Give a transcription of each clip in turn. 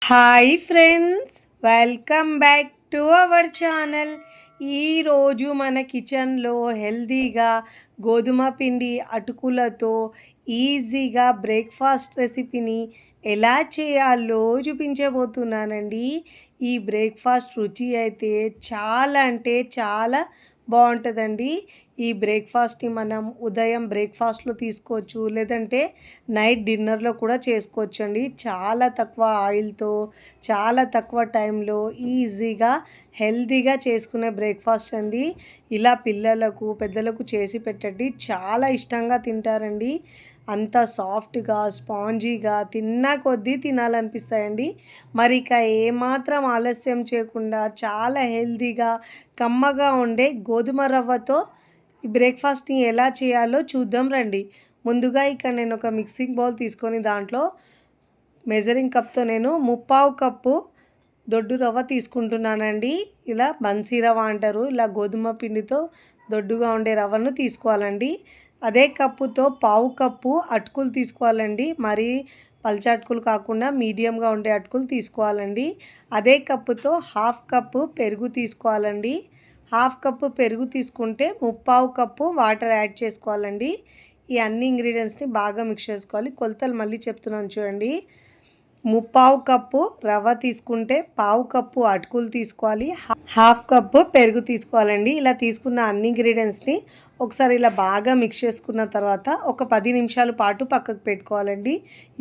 Hi friends, welcome back to our channel. ఈరోజు మన కిచెన్లో హెల్తీగా గోధుమ పిండి అటుకులతో ఈజీగా బ్రేక్ఫాస్ట్ రెసిపీని ఎలా చేయాలో చూపించబోతున్నానండి. ఈ బ్రేక్ఫాస్ట్ రుచి అయితే చాలా అంటే చాలా బాగుంటుందండి. ఈ బ్రేక్ఫాస్ట్ని మనం ఉదయం బ్రేక్ఫాస్ట్లో తీసుకోవచ్చు, లేదంటే నైట్ డిన్నర్లో కూడా చేసుకోవచ్చు అండి. చాలా తక్కువ ఆయిల్తో, చాలా తక్కువ టైంలో ఈజీగా హెల్తీగా చేసుకునే బ్రేక్ఫాస్ట్ అండి. ఇలా పిల్లలకు పెద్దలకు చేసి పెట్టండి, చాలా ఇష్టంగా తింటారండి. అంత సాఫ్ట్గా స్పాంజీగా తిన్నా కొద్దీ తినాలనిపిస్తాయండి. మరి ఇక ఏమాత్రం ఆలస్యం చేయకుండా చాలా హెల్తీగా కమ్మగా ఉండే గోధుమ రవ్వతో ఈ బ్రేక్ఫాస్ట్ని ఎలా చేయాలో చూద్దాం రండి. ముందుగా ఇక్కడ నేను ఒక మిక్సింగ్ బౌల్ తీసుకొని దాంట్లో మెజరింగ్ కప్తో నేను 3/4 కప్పు దొడ్డు రవ్వ తీసుకుంటున్నానండి. ఇలా బన్సీ రవ్వ అంటారు. ఇలా గోధుమ పిండితో దొడ్డుగా ఉండే రవ్వను తీసుకోవాలండి. అదే కప్పుతో 1/4 కప్పు అటుకులు తీసుకోవాలండి. మరీ పల్చ అటుకులు కాకుండా మీడియంగా ఉండే అటుకులు తీసుకోవాలండి. అదే కప్పుతో 1/2 కప్పు పెరుగు తీసుకోవాలండి. 1/2 కప్పు పెరుగు తీసుకుంటే 3/4 కప్పు వాటర్ యాడ్ చేసుకోవాలండి. ఈ అన్ని ఇంగ్రీడియంట్స్ని బాగా మిక్స్ చేసుకోవాలి. కొలతలు మళ్ళీ చెప్తున్నాను చూడండి. 3/4 కప్పు రవ్వ తీసుకుంటే 1/4 కప్పు అటుకులు తీసుకోవాలి, 1/2 కప్పు పెరుగు తీసుకోవాలండి. ఇలా తీసుకున్న అన్ని ఇంగ్రీడియంట్స్ని ఒకసారి ఇలా బాగా మిక్స్ చేసుకున్న తర్వాత ఒక 10 నిమిషాల పాటు పక్కకు పెట్టుకోవాలండి.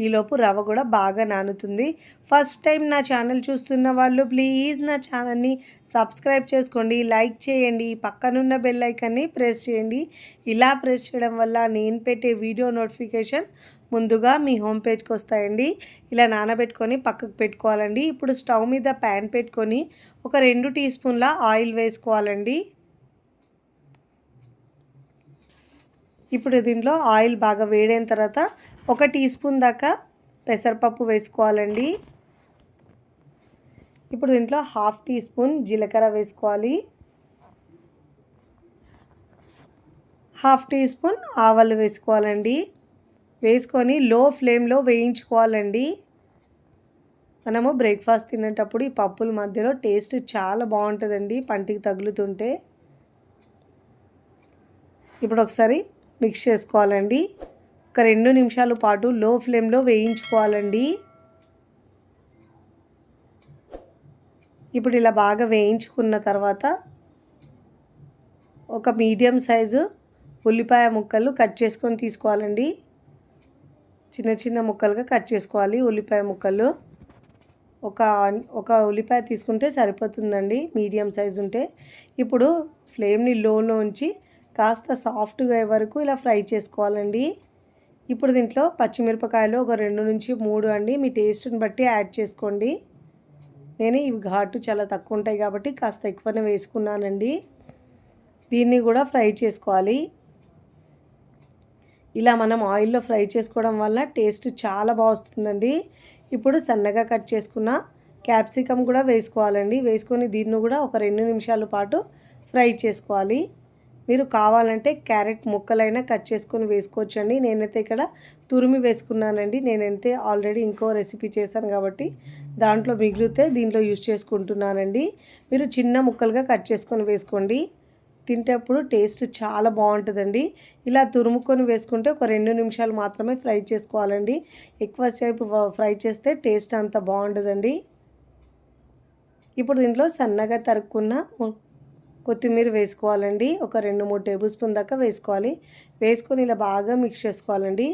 ఈలోపు రవ్వ కూడా బాగా నానుతుంది. ఫస్ట్ టైం నా ఛానల్ చూస్తున్న వాళ్ళు ప్లీజ్ నా ఛానల్ని సబ్స్క్రైబ్ చేసుకోండి, లైక్ చేయండి, పక్కనున్న బెల్ ఐకాన్ని ప్రెస్ చేయండి. ఇలా ప్రెస్ చేయడం వల్ల నేను పెట్టే వీడియో నోటిఫికేషన్ ముందుగా మీ హోమ్ పేజ్కి వస్తాయండి. ఇలా నానబెట్టుకొని పక్కకు పెట్టుకోవాలండి. ఇప్పుడు స్టవ్ మీద ప్యాన్ పెట్టుకొని ఒక 2 టీ స్పూన్ల ఆయిల్ వేసుకోవాలండి. ఇప్పుడు దీంట్లో ఆయిల్ బాగా వేడైన తర్వాత 1 టీ స్పూన్ దాకా పెసరపప్పు వేసుకోవాలండి. ఇప్పుడు దీంట్లో 1/2 టీ స్పూన్ జీలకర్ర వేసుకోవాలి, 1/2 టీ స్పూన్ ఆవాలు వేసుకోవాలండి. వేసుకొని లో ఫ్లేమ్లో వేయించుకోవాలండి. మనము బ్రేక్ఫాస్ట్ తినేటప్పుడు ఈ పప్పుల మధ్యలో టేస్ట్ చాలా బాగుంటుందండి, పంటికి తగులుతుంటే. ఇప్పుడు ఒకసారి మిక్స్ చేసుకోవాలండి. ఒక 2 నిమిషాల పాటు లో ఫ్లేమ్లో వేయించుకోవాలండి. ఇప్పుడు ఇలా బాగా వేయించుకున్న తర్వాత ఒక మీడియం సైజు ఉల్లిపాయ ముక్కలు కట్ చేసుకొని తీసుకోవాలండి. చిన్న చిన్న ముక్కలుగా కట్ చేసుకోవాలి ఉల్లిపాయ ముక్కలు. ఒక ఉల్లిపాయ తీసుకుంటే సరిపోతుందండి, మీడియం సైజు ఉంటే. ఇప్పుడు ఫ్లేమ్ని లోలో ఉంచి కాస్త సాఫ్ట్గా అయ్యే వరకు ఇలా ఫ్రై చేసుకోవాలండి. ఇప్పుడు దీంట్లో పచ్చిమిరపకాయలు ఒక 2 నుంచి 3 అండి, మీ టేస్ట్ని బట్టి యాడ్ చేసుకోండి. నేను ఇవి ఘాటు చాలా తక్కువ ఉంటాయి కాబట్టి కాస్త ఎక్కువనే వేసుకున్నానండి. దీన్ని కూడా ఫ్రై చేసుకోవాలి. ఇలా మనం ఆయిల్లో ఫ్రై చేసుకోవడం వల్ల టేస్ట్ చాలా బాగా వస్తుందండి. ఇప్పుడు సన్నగా కట్ చేసుకున్న క్యాప్సికమ్ కూడా వేసుకోవాలండి. వేసుకొని దీన్ని కూడా ఒక 2 నిమిషాల పాటు ఫ్రై చేసుకోవాలి. మీరు కావాలంటే క్యారెట్ ముక్కలైనా కట్ చేసుకొని వేసుకోవచ్చండి. నేనైతే ఇక్కడ తురిమి వేసుకున్నానండి. నేనైతే ఆల్రెడీ ఇంకో రెసిపీ చేశాను కాబట్టి దాంట్లో మిగిలితే దీంట్లో యూజ్ చేసుకుంటున్నానండి. మీరు చిన్న ముక్కలుగా కట్ చేసుకొని వేసుకోండి. తింటప్పుడు టేస్ట్ చాలా బాగుంటుందండి. ఇలా తురుముకొని వేసుకుంటే ఒక 2 నిమిషాలు మాత్రమే ఫ్రై చేసుకోవాలండి. ఎక్కువసేపు ఫ్రై చేస్తే టేస్ట్ అంత బాగుంటుందండి. ఇప్పుడు దీంట్లో సన్నగా తరుక్కున్న కొత్తిమీర వేసుకోవాలండి. ఒక 2-3 టేబుల్ స్పూన్ దాకా వేసుకోవాలి. వేసుకొని ఇలా బాగా మిక్స్ చేసుకోవాలండి.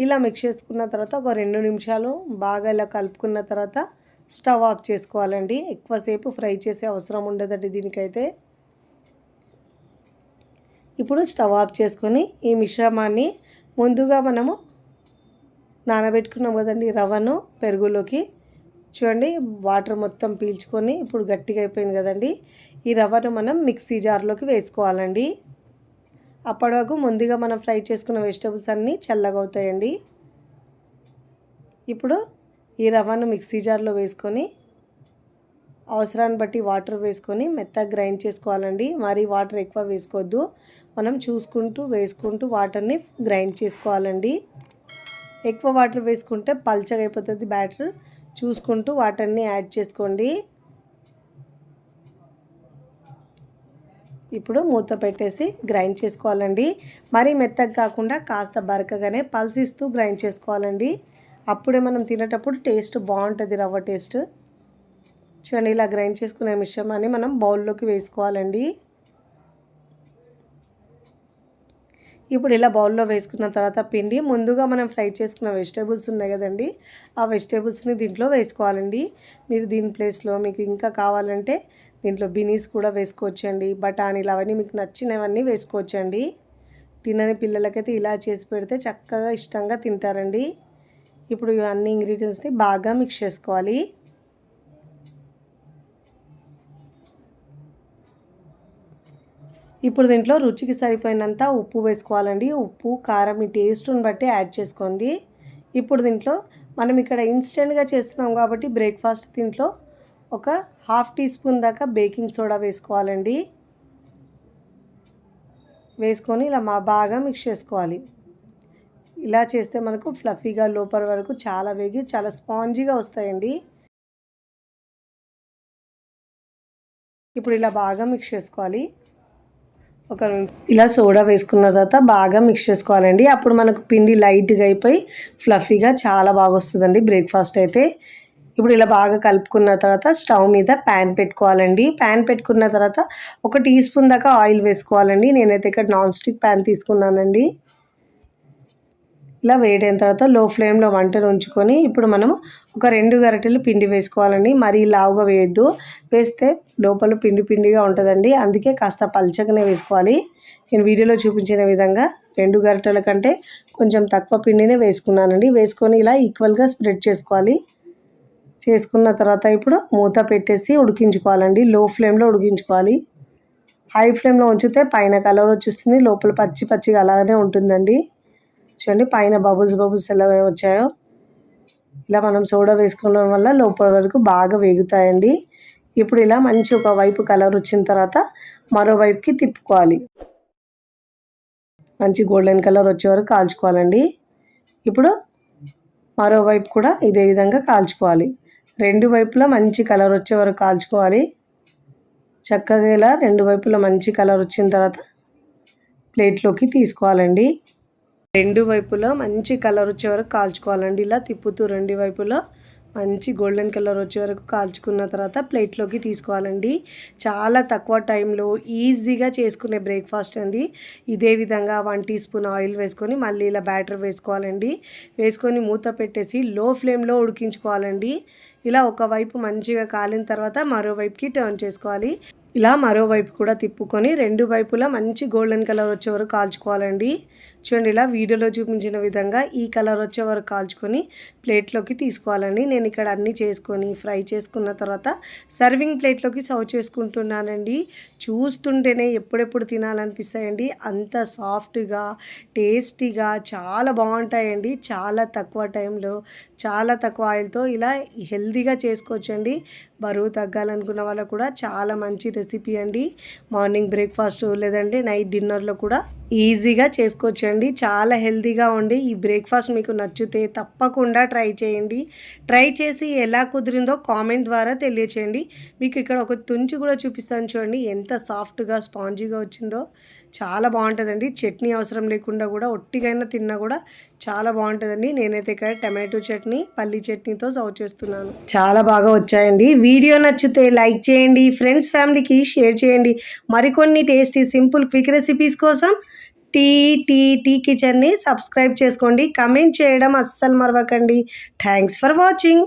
ఇలా మిక్స్ చేసుకున్న తర్వాత ఒక 2 నిమిషాలు బాగా ఇలా కలుపుకున్న తర్వాత స్టవ్ ఆఫ్ చేసుకోవాలండి. ఎక్కువసేపు ఫ్రై చేసే అవసరం ఉండదండి దీనికైతే. ఇప్పుడు స్టవ్ ఆఫ్ చేసుకొని ఈ మిశ్రమాన్ని ముందుగా మనము నానబెట్టుకున్నాం కదండి రవ్వను పెరుగులోకి, చూడండి వాటర్ మొత్తం పీల్చుకొని ఇప్పుడు గట్టిగా అయిపోయింది కదండి. ఈ రవ్వను మనం మిక్సీ జార్లోకి వేసుకోవాలండి. అప్పటి వరకు ముందుగా మనం ఫ్రై చేసుకున్న వెజిటబుల్స్ అన్నీ చల్లగా అవుతాయండి. ఇప్పుడు ఈ రవ్వను మిక్సీ జార్లో వేసుకొని అవసరాన్ని బట్టి వాటర్ వేసుకొని మెత్తగా గ్రైండ్ చేసుకోవాలండి. మరి వాటర్ ఎక్కువ వేసుకోవద్దు, మనం చూసుకుంటూ వేసుకుంటూ వాటర్ని గ్రైండ్ చేసుకోవాలండి. ఎక్కువ వాటర్ వేసుకుంటే పల్చగా అయిపోతుంది బ్యాటర్. చూసుకుంటూ వాటన్ని యాడ్ చేసుకోండి. ఇప్పుడు మూత పెట్టేసి గ్రైండ్ చేసుకోవాలండి. మరీ మెత్తగా కాకుండా కాస్త బరకగానే పల్సిస్తూ గ్రైండ్ చేసుకోవాలండి. అప్పుడే మనం తినేటప్పుడు టేస్ట్ బాగుంటుంది, రవ్వ టేస్ట్. చూడండి, ఇలా గ్రైండ్ చేసుకునే మిశ్రమాన్ని మనం బౌల్లోకి వేసుకోవాలండి. ఇప్పుడు ఇలా బౌల్లో వేసుకున్న తర్వాత పిండి ముందుగా మనం ఫ్రై చేసుకున్న వెజిటేబుల్స్ ఉన్నాయి కదండి, ఆ వెజిటేబుల్స్ని దీంట్లో వేసుకోవాలండి. మీరు దీని ప్లేస్లో మీకు ఇంకా కావాలంటే దీంట్లో బీనీస్ కూడా వేసుకోవచ్చండి, బఠానీలు అవన్నీ మీకు నచ్చినవన్నీ వేసుకోవచ్చండి. తినని పిల్లలకైతే ఇలా చేసి పెడితే చక్కగా ఇష్టంగా తింటారండి. ఇప్పుడు అన్ని ఇంగ్రీడియంట్స్ని బాగా మిక్స్ చేసుకోవాలి. ఇప్పుడు దీంట్లో రుచికి సరిపోయినంత ఉప్పు వేసుకోవాలండి. ఉప్పు, కారం మీ టేస్ట్ని బట్టి యాడ్ చేసుకోండి. ఇప్పుడు దీంట్లో మనం ఇక్కడ ఇన్స్టెంట్గా చేస్తున్నాం కాబట్టి బ్రేక్ఫాస్ట్ దీంట్లో ఒక 1/2 టీ స్పూన్ దాకా బేకింగ్ సోడా వేసుకోవాలండి. వేసుకొని ఇలా బాగా మిక్స్ చేసుకోవాలి. ఇలా చేస్తే మనకు ఫ్లఫీగా లోపల వరకు చాలా వేగి చాలా స్పాంజీగా వస్తాయండి. ఇప్పుడు ఇలా బాగా మిక్స్ చేసుకోవాలి. ఇలా సోడా వేసుకున్న తర్వాత బాగా మిక్స్ చేసుకోవాలండి. అప్పుడు మనకు పిండి లైట్గా అయిపోయి ఫ్లఫీగా చాలా బాగా వస్తుందండి బ్రేక్ఫాస్ట్ అయితే. ఇప్పుడు ఇలా బాగా కలుపుకున్న తర్వాత స్టవ్ మీద ప్యాన్ పెట్టుకోవాలండి. ప్యాన్ పెట్టుకున్న తర్వాత 1 టీ స్పూన్ దాకా ఆయిల్ వేసుకోవాలండి. నేనైతే ఇక్కడ నాన్ స్టిక్ ప్యాన్ తీసుకున్నానండి. ఇలా వేడైన తర్వాత లో ఫ్లేమ్లో వంటను ఉంచుకొని ఇప్పుడు మనము ఒక 2 గరిటెలు పిండి వేసుకోవాలండి. మరీ లావుగా వేయద్దు, వేస్తే లోపల పిండి పిండిగా ఉంటుందండి. అందుకే కాస్త పల్చగానే వేసుకోవాలి. నేను వీడియోలో చూపించిన విధంగా 2 గరిటెల కంటే కొంచెం తక్కువ పిండినే వేసుకున్నానండి. వేసుకొని ఇలా ఈక్వల్గా స్ప్రెడ్ చేసుకోవాలి. చేసుకున్న తర్వాత ఇప్పుడు మూత పెట్టేసి ఉడికించుకోవాలండి. లో ఫ్లేమ్లో ఉడికించుకోవాలి. హై ఫ్లేమ్లో ఉంచితే పైన కలర్ వచ్చేస్తుంది, లోపల పచ్చి పచ్చిగా అలానే ఉంటుందండి. చూడండి పైన బబుల్స్ ఎలా వచ్చాయో. ఇలా మనం సోడా వేసుకోవడం వల్ల లోపల వరకు బాగా వేగుతాయండి. ఇప్పుడు ఇలా మంచి ఒక వైపు కలర్ వచ్చిన తర్వాత మరోవైపుకి తిప్పుకోవాలి. మంచి గోల్డెన్ కలర్ వచ్చే వరకు కాల్చుకోవాలండి. ఇప్పుడు మరోవైపు కూడా ఇదే విధంగా కాల్చుకోవాలి. 2 వైపులా మంచి కలర్ వచ్చే వరకు కాల్చుకోవాలి. చక్కగా ఇలా 2 వైపులా మంచి కలర్ వచ్చిన తర్వాత ప్లేట్లోకి తీసుకోవాలండి. 2 వైపులా మంచి కలర్ వచ్చే వరకు కాల్చుకోవాలండి. ఇలా తిప్పుతూ 2 వైపులా మంచి గోల్డెన్ కలర్ వచ్చే వరకు కాల్చుకున్న తర్వాత ప్లేట్లోకి తీసుకోవాలండి. చాలా తక్కువ టైంలో ఈజీగా చేసుకునే బ్రేక్ఫాస్ట్ అండి. ఇదే విధంగా 1 టీ స్పూన్ ఆయిల్ వేసుకొని మళ్ళీ ఇలా బ్యాటర్ వేసుకోవాలండి. వేసుకొని మూత పెట్టేసి లో ఫ్లేమ్లో ఉడికించుకోవాలండి. ఇలా ఒకవైపు మంచిగా కాలిన తర్వాత మరోవైపుకి టర్న్ చేసుకోవాలి. ఇలా మరోవైపు కూడా తిప్పుకొని 2 వైపులా మంచి గోల్డెన్ కలర్ వచ్చే వరకు కాల్చుకోవాలండి. చూడండి, ఇలా వీడియోలో చూపించిన విధంగా ఈ కలర్ వచ్చే వరకు కాల్చుకొని ప్లేట్లోకి తీసుకోవాలండి. నేను ఇక్కడ అన్నీ చేసుకొని ఫ్రై చేసుకున్న తర్వాత సర్వింగ్ ప్లేట్లోకి సర్వ్ చేసుకుంటున్నానండి. చూస్తుంటేనే ఎప్పుడెప్పుడు తినాలనిపిస్తాయండి. అంత సాఫ్ట్గా టేస్టీగా చాలా బాగుంటాయండి. చాలా తక్కువ టైంలో చాలా తక్కువ ఆయిల్తో ఇలా హెల్తీగా చేసుకోవచ్చండి. బరువు తగ్గాలనుకున్న వాళ్ళకు కూడా చాలా మంచి రెసిపీ అండి. మార్నింగ్ బ్రేక్ఫాస్ట్ లేదంటే నైట్ డిన్నర్లో కూడా ఈజీగా చేసుకోవచ్చండి. చాలా హెల్తీగా ఉండి ఈ బ్రేక్ఫాస్ట్ మీకు నచ్చితే తప్పకుండా ట్రై చేయండి. ట్రై చేసి ఎలా కుదిరిందో కామెంట్ ద్వారా తెలియచేయండి. మీకు ఇక్కడ ఒక తుంచి కూడా చూపిస్తాను చూడండి, ఎంత సాఫ్ట్గా స్పాంజీగా వచ్చిందో. చాలా బాగుంటుందండి. చట్నీ అవసరం లేకుండా కూడా ఒట్టిగైనా తిన్నా కూడా చాలా బాగుంటుందండి. నేనైతే ఇక్కడ టమాటో చట్నీ, పల్లి చట్నీతో సర్వ్ చేస్తున్నాను. చాలా బాగా వచ్చాయండి. వీడియో నచ్చితే లైక్ చేయండి, ఫ్రెండ్స్ ఫ్యామిలీకి షేర్ చేయండి. మరికొన్ని టేస్టీ సింపుల్ క్విక్ రెసిపీస్ కోసం టీ కిచెన్ని సబ్స్క్రైబ్ చేసుకోండి. కమెంట్ చేయడం అస్సలు మరవకండి. Thanks for watching.